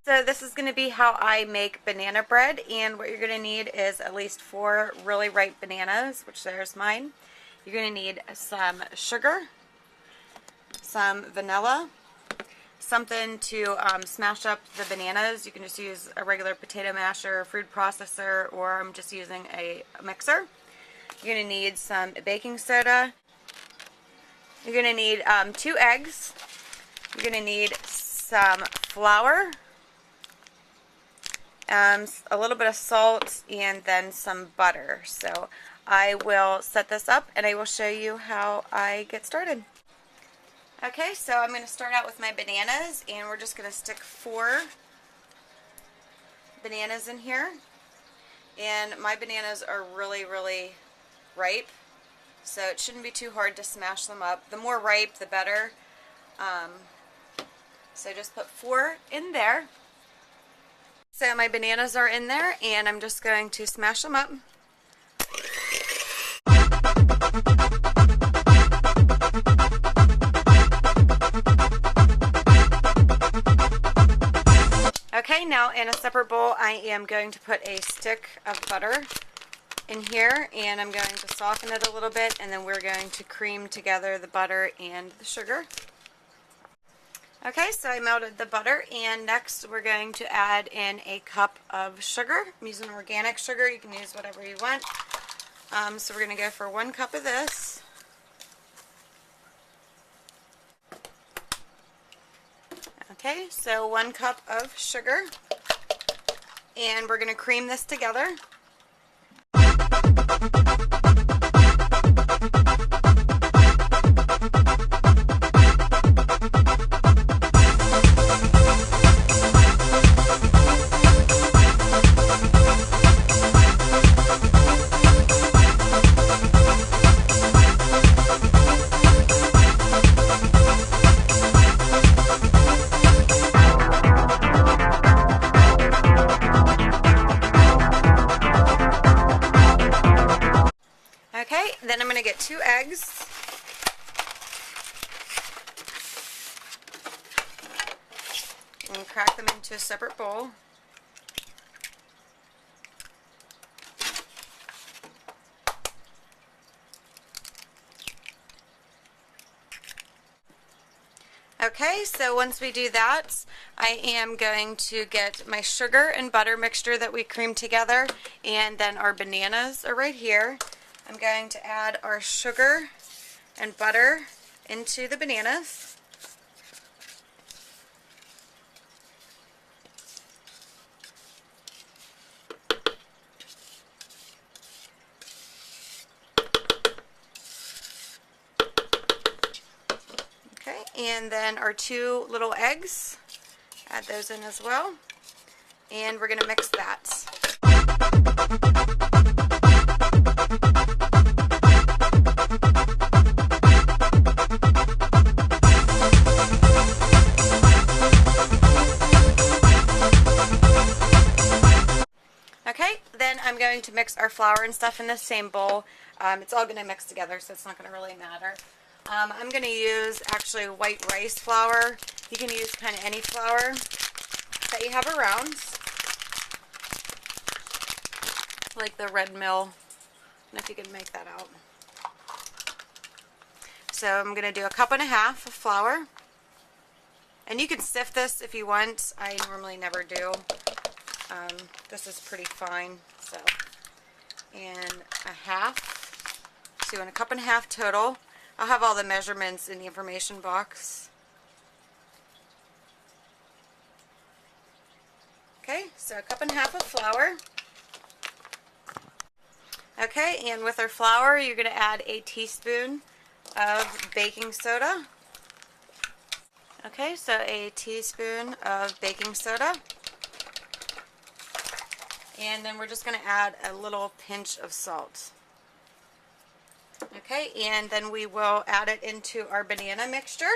So this is going to be how I make banana bread, and what you're going to need is at least 4 really ripe bananas, which there's mine. You're going to need some sugar, some vanilla, something to smash up the bananas. You can just use a regular potato masher, food processor, or I'm just using a mixer. You're going to need some baking soda. You're going to need 2 eggs. You're going to need some flour, a little bit of salt, and then some butter. So I will set this up and I will show you how I get started. Okay, so I'm going to start out with my bananas, and we're just going to stick 4 bananas in here. And my bananas are really, really ripe, so it shouldn't be too hard to smash them up. The more ripe, the better. So just put 4 in there. So my bananas are in there, and I'm just going to smash them up. Okay, now in a separate bowl I am going to put a stick of butter in here, and I'm going to soften it a little bit, and then we're going to cream together the butter and the sugar. Okay, so I melted the butter, and next we're going to add in a cup of sugar. I'm using organic sugar. You can use whatever you want. So we're going to go for 1 cup of this. Okay, so 1 cup of sugar, and we're going to cream this together. Okay, then I'm going to get 2 eggs. And crack them into a separate bowl. Okay, so once we do that, I am going to get my sugar and butter mixture that we creamed together, and then our bananas are right here. I'm going to add our sugar and butter into the bananas. Okay, and then our 2 little eggs, add those in as well, and we're going to mix that. Okay, then I'm going to mix our flour and stuff in the same bowl. It's all going to mix together, so it's not going to really matter. I'm going to use actually white rice flour. You can use kind of any flour that you have around, like the Red Mill, and if you can make that out. So I'm going to do 1.5 cups of flour, and you can sift this if you want. I normally never do. This is pretty fine, so, and 1/2, so 1.5 cups total. I'll have all the measurements in the information box. Okay, so 1.5 cups of flour. Okay, and with our flour, you're going to add a teaspoon of baking soda. Okay, so a teaspoon of baking soda. And then we're just going to add a little pinch of salt. Okay, and then we will add it into our banana mixture.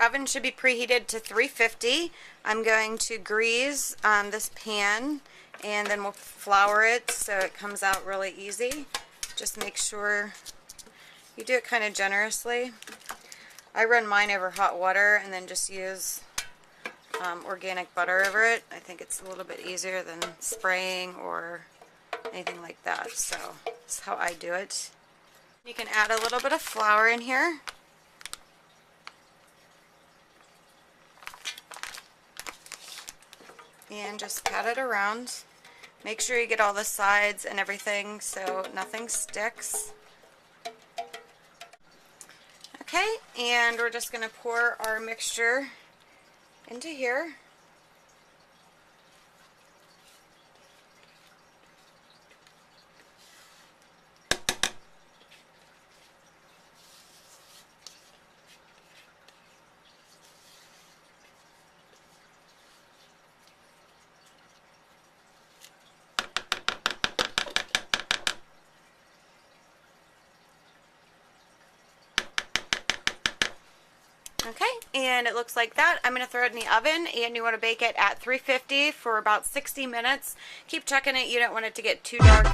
oven should be preheated to 350. I'm going to grease this pan, and then we'll flour it so it comes out really easy. Just make sure you do it kind of generously. I run mine over hot water and then just use organic butter over it. I think it's a little bit easier than spraying or anything like that. So that's how I do it. You can add a little bit of flour in here. And just pat it around. Make sure you get all the sides and everything so nothing sticks. Okay, and we're just going to pour our mixture into here. Okay, and it looks like that. I'm going to throw it in the oven, and you want to bake it at 350 for about 60 minutes. Keep checking it. You don't want it to get too dark.